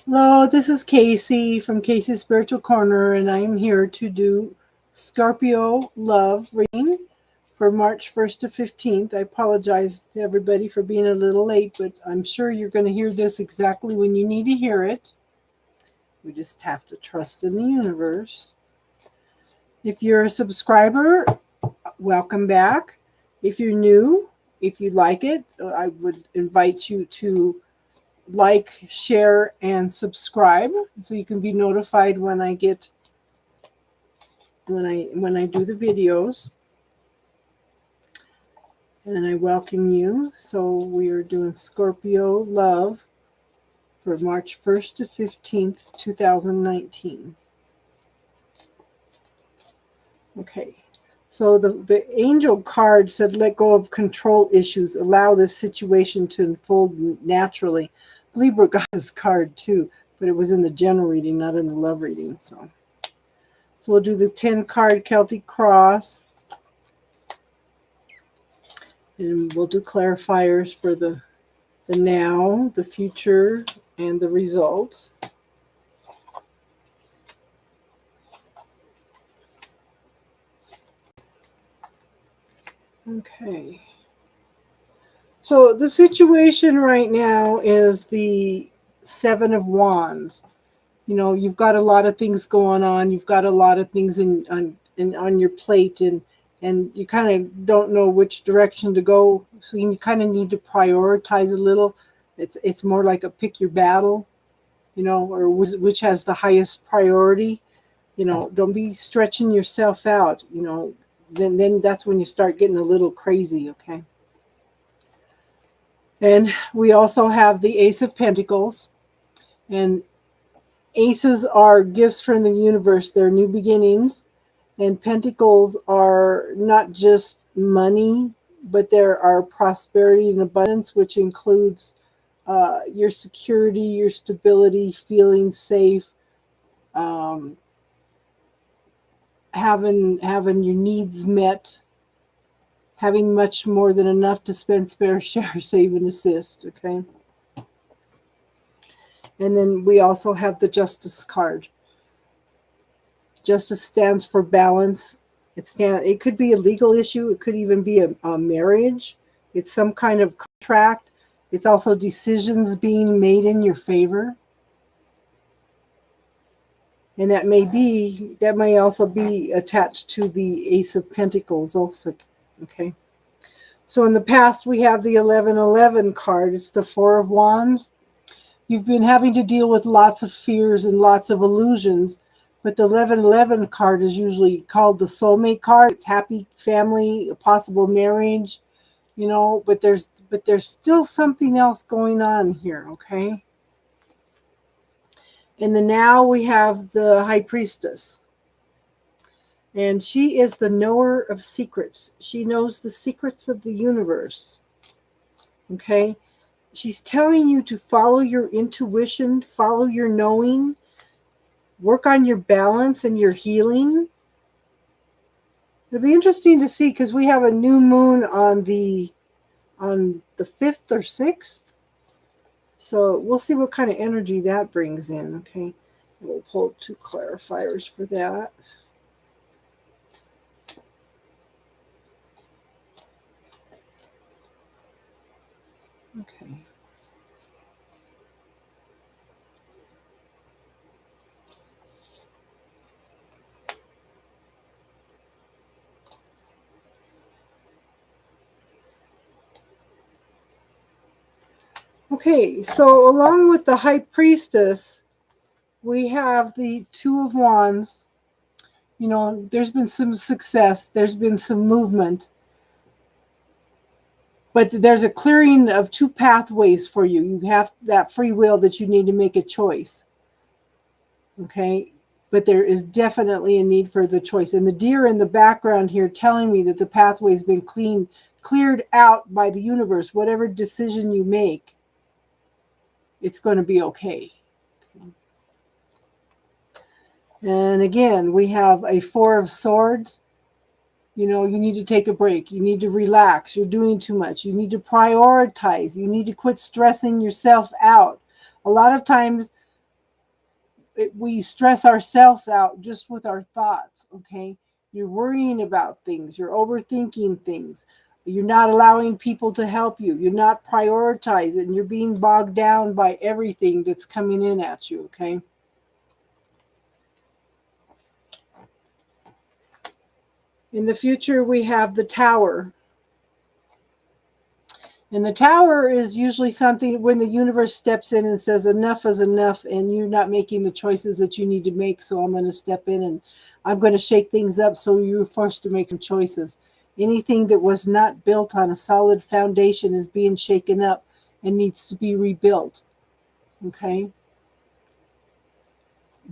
Hello, this is Casey from Casey's Spiritual Corner, and I'm here to do Scorpio love reading for March 1st to 15th. I apologize to everybody for being a little late, but I'm sure you're going to hear this exactly when you need to hear it. We just have to trust in the universe. If you're a subscriber, welcome back. If you're new, if you like it, I would invite you to like, share, and subscribe so you can be notified when I do the videos. And I welcome you. So we are doing Scorpio love for March 1st to 15th, 2019. Okay. So the angel card said, let go of control issues. Allow this situation to unfold naturally. Libra got this card too, but it was in the general reading, not in the love reading. So we'll do the 10-card Celtic Cross. And we'll do clarifiers for the now, the future, and the result. Okay. So the situation right now is the Seven of Wands. You know, you've got a lot of things going on. You've got a lot of things on your plate, and you kind of don't know which direction to go. So you kind of need to prioritize a little. It's more like a pick your battle, you know, or which has the highest priority. You know, don't be stretching yourself out. You know, then that's when you start getting a little crazy. Okay. And we also have the Ace of Pentacles, and aces are gifts from the universe. They're new beginnings. And pentacles are not just money, but there are prosperity and abundance, which includes your security, your stability, feeling safe, having your needs met, having much more than enough to spend, spare, share, save, and assist. Okay. And then we also have the Justice card. Justice stands for balance. It could be a legal issue. It could even be a marriage. It's some kind of contract. It's also decisions being made in your favor. And that may also be attached to the Ace of Pentacles also. Okay. So in the past, we have the 1111 card. It's the Four of Wands. You've been having to deal with lots of fears and lots of illusions, but the 1111 card is usually called the soulmate card. It's happy family, a possible marriage, you know, but there's still something else going on here, okay? In the now, we have the High Priestess. And she is the knower of secrets. She knows the secrets of the universe, okay? She's telling you to follow your intuition, follow your knowing, work on your balance and your healing. It'll be interesting to see because we have a new moon on the 5th or 6th. So we'll see what kind of energy that brings in, okay? We'll pull 2 clarifiers for that. Okay. Okay, so along with the High Priestess, we have the Two of Wands. You know, there's been some success. There's been some movement. But there's a clearing of 2 pathways for you. You have that free will that you need to make a choice. Okay? But there is definitely a need for the choice. And the deer in the background here telling me that the pathway's been cleared out by the universe. Whatever decision you make, it's going to be okay. And again, we have a 4 of Swords. You know, you need to take a break. You need to relax. You're doing too much. You need to prioritize. You need to quit stressing yourself out. A lot of times we stress ourselves out just with our thoughts, okay? You're worrying about things, you're overthinking things, you're not allowing people to help you, you're not prioritizing, you're being bogged down by everything that's coming in at you, okay? In the future, we have the Tower. And the Tower is usually something when the universe steps in and says, enough is enough, and you're not making the choices that you need to make, so I'm going to step in and I'm going to shake things up, so you're forced to make some choices. Anything that was not built on a solid foundation is being shaken up and needs to be rebuilt. Okay?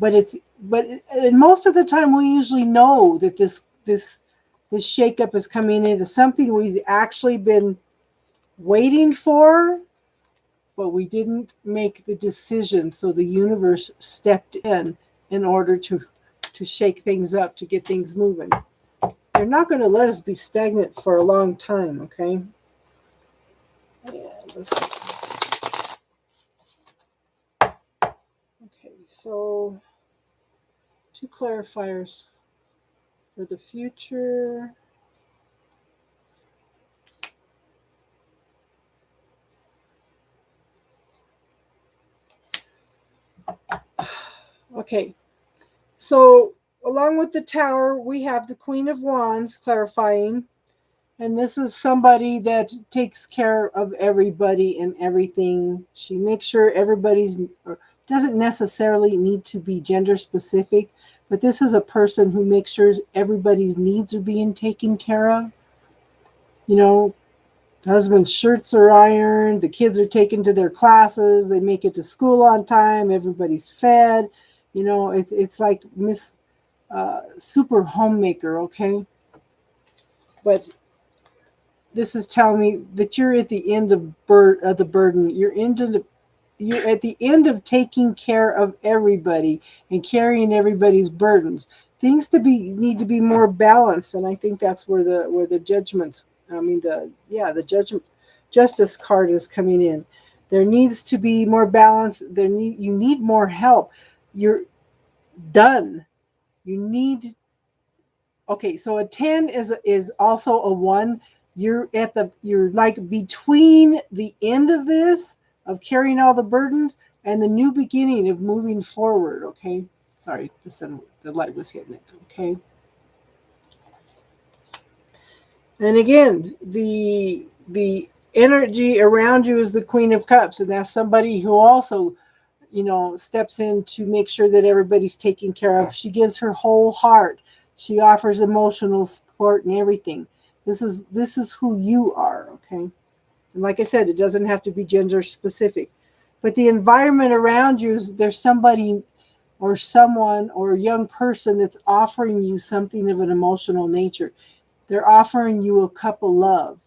And most of the time we usually know that this shakeup is coming into something we've actually been waiting for, but we didn't make the decision, so the universe stepped in order to shake things up, to get things moving. They're not going to let us be stagnant for a long time, okay? And let's see. Okay, so 2 clarifiers for the future. Okay, so along with the Tower, we have the Queen of Wands clarifying. And this is somebody that takes care of everybody and everything. She makes sure everybody's, or doesn't necessarily need to be gender specific, but this is a person who makes sure everybody's needs are being taken care of. You know, the husband's shirts are ironed, the kids are taken to their classes, they make it to school on time, everybody's fed. You know, it's like Miss Super Homemaker, okay? But this is telling me that you're at the end of the burden. You're at the end of taking care of everybody and carrying everybody's burdens. Things need to be more balanced, and I think that's where the judgments. I mean the justice card is coming in. There needs to be more balance. You need more help. You're done. You need. Okay, so a 10 is also a 1. You're like between the end of this, of carrying all the burdens, and the new beginning of moving forward, okay? Sorry, the light was hitting it, okay? And again, the energy around you is the Queen of Cups, and that's somebody who also, steps in to make sure that everybody's taken care of. She gives her whole heart. She offers emotional support and everything. This is who you are, okay? And like I said, it doesn't have to be gender specific. But the environment around you, there's somebody or someone or a young person that's offering you something of an emotional nature. They're offering you a cup of love.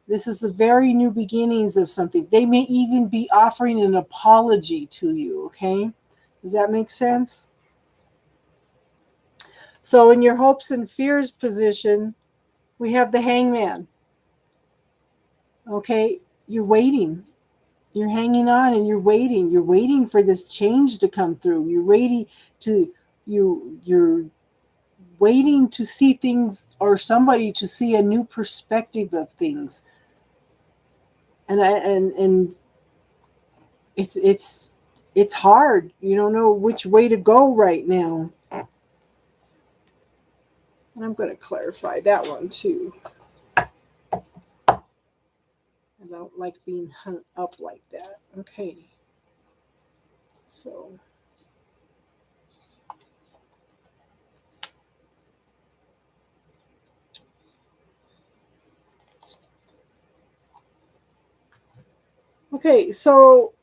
This is the very new beginnings of something. They may even be offering an apology to you, okay? Does that make sense? So in your hopes and fears position, we have the Hangman. Okay, you're waiting. You're hanging on and you're waiting. You're waiting for this change to come through. You're waiting to see things, or somebody to see a new perspective of things. And it's hard. You don't know which way to go right now. And I'm going to clarify that one too. I don't like being hung up like that. Okay. So. Okay, so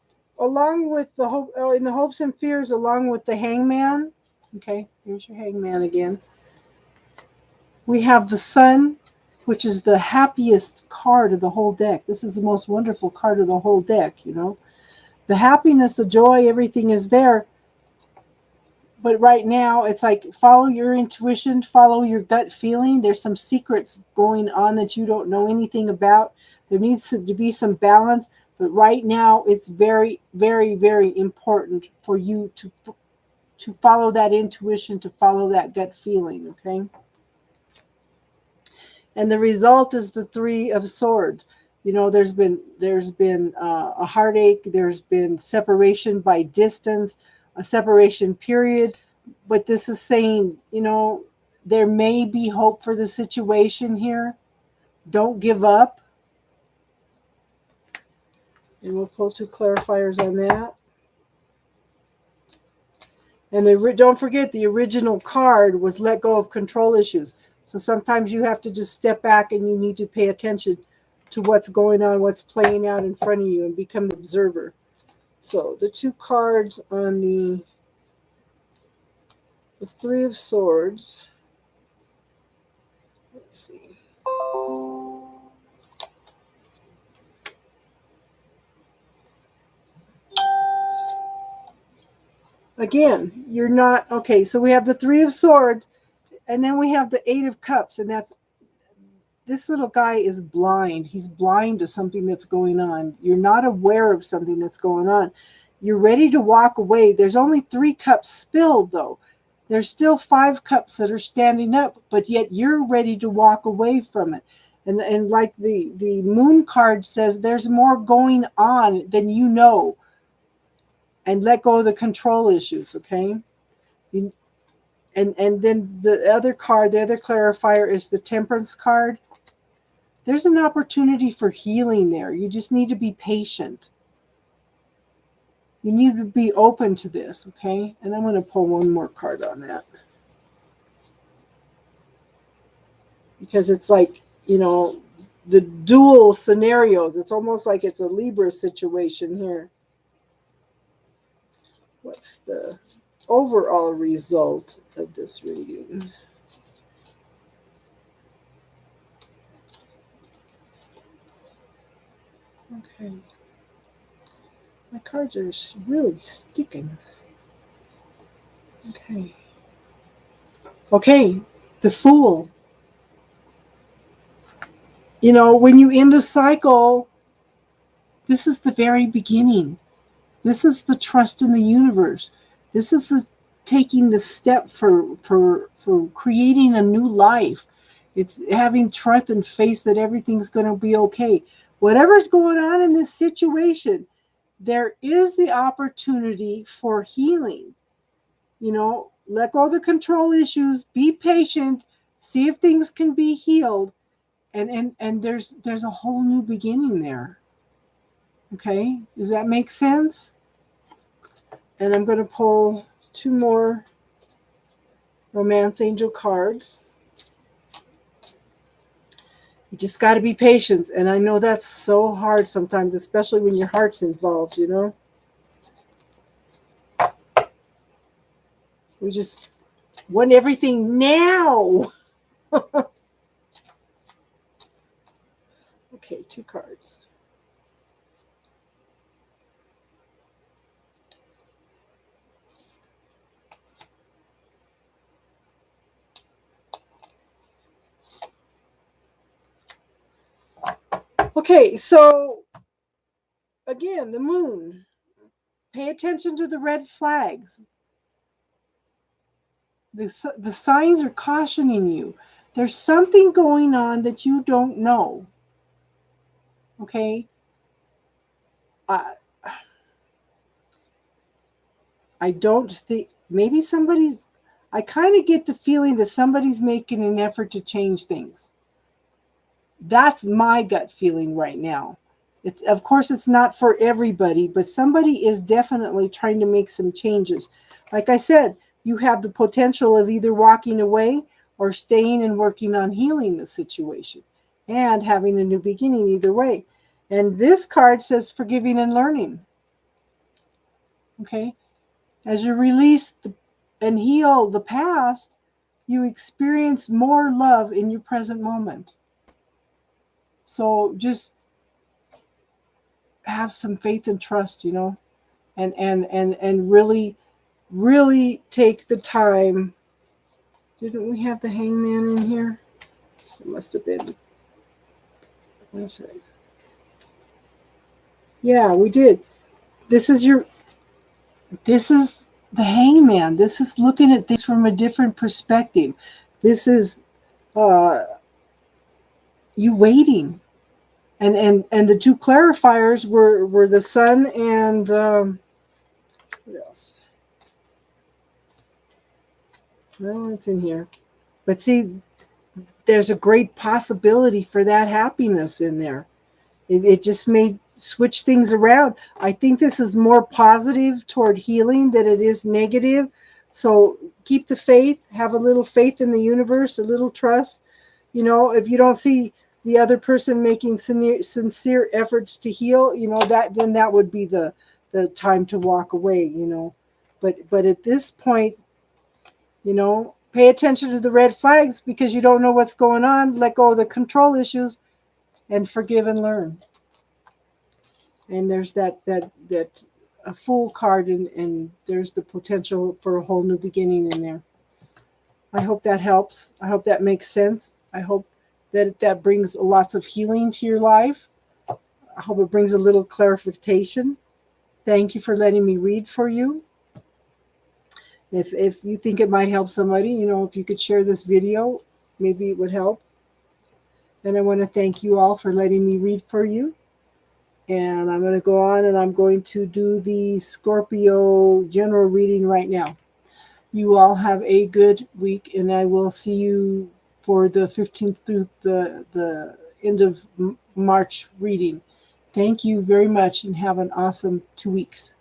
along with the hope, in the hopes and fears, along with the Hangman. Okay, here's your Hangman again. We have the Sun, which is the happiest card of the whole deck. This is the most wonderful card of the whole deck, The happiness, the joy, everything is there. But right now, it's like follow your intuition, follow your gut feeling. There's some secrets going on that you don't know anything about. There needs to be some balance. But right now, it's very, very, very important for you to to follow that intuition, to follow that gut feeling, okay? And the result is the Three of Swords. You know, there's been a heartache, there's been separation by distance, a separation period, but this is saying, you know, there may be hope for the situation here. Don't give up. And we'll pull 2 clarifiers on that. And don't forget, the original card was let go of control issues. So sometimes you have to just step back and you need to pay attention to what's going on, what's playing out in front of you, and become an observer. So the 2 cards on the Three of Swords. Let's see. Again, you're not, okay, so we have the Three of Swords, and then we have the Eight of Cups, and that's, this little guy is blind. He's blind to something that's going on. You're not aware of something that's going on. You're ready to walk away. There's only 3 cups spilled, though. There's still 5 cups that are standing up, but yet you're ready to walk away from it. And like the Moon card says, there's more going on than you know. And let go of the control issues, okay? And then the other card, the other clarifier is the Temperance card. There's an opportunity for healing there. You just need to be patient. You need to be open to this, okay? And I'm going to pull one more card on that. Because it's like, you know, the dual scenarios. It's almost like it's a Libra situation here. What's the overall result of this reading? Okay. My cards are really sticking. Okay. Okay, the Fool. You know, when you end a cycle, this is the very beginning. This is the trust in the universe. This is taking the step for creating a new life. It's having trust and faith that everything's going to be okay. Whatever's going on in this situation, there is the opportunity for healing. You know, let go of the control issues, be patient, see if things can be healed, and there's a whole new beginning there. Okay, does that make sense? And I'm going to pull 2 more Romance Angel cards. You just got to be patient. And I know that's so hard sometimes, especially when your heart's involved, you know. We just want everything now. Okay, 2 cards. Okay, so again, the Moon. Pay attention to the red flags. The signs are cautioning you. There's something going on that you don't know. Okay? I don't think, maybe somebody's, I kind of get the feeling that somebody's making an effort to change things. That's my gut feeling right now. Of course, it's not for everybody, but somebody is definitely trying to make some changes. Like I said, you have the potential of either walking away or staying and working on healing the situation and having a new beginning either way. And this card says forgiving and learning. Okay? As you release and heal the past, you experience more love in your present moment. So just have some faith and trust, you know, and really take the time. Didn't we have the Hangman in here? It must have been. Where's it? Yeah, we did. This is the Hangman. This is looking at things from a different perspective. This is you waiting. And the two clarifiers were the Sun and what else? Well, it's in here. But see, there's a great possibility for that happiness in there. It just may switch things around. I think this is more positive toward healing than it is negative. So keep the faith, have a little faith in the universe, a little trust. You know, if you don't see the other person making sincere efforts to heal, you know, that would be the time to walk away, you know. But at this point, you know, pay attention to the red flags because you don't know what's going on. Let go of the control issues and forgive and learn. And there's that a Fool card, and there's the potential for a whole new beginning in there. I hope that helps. I hope that makes sense. I hope that brings lots of healing to your life. I hope it brings a little clarification. Thank you for letting me read for you. If you think it might help somebody, you know, if you could share this video, maybe it would help. And I want to thank you all for letting me read for you. And I'm going to go on and I'm going to do the Scorpio general reading right now. You all have a good week, and I will see you for the 15th through the end of March reading. Thank you very much, and have an awesome 2 weeks.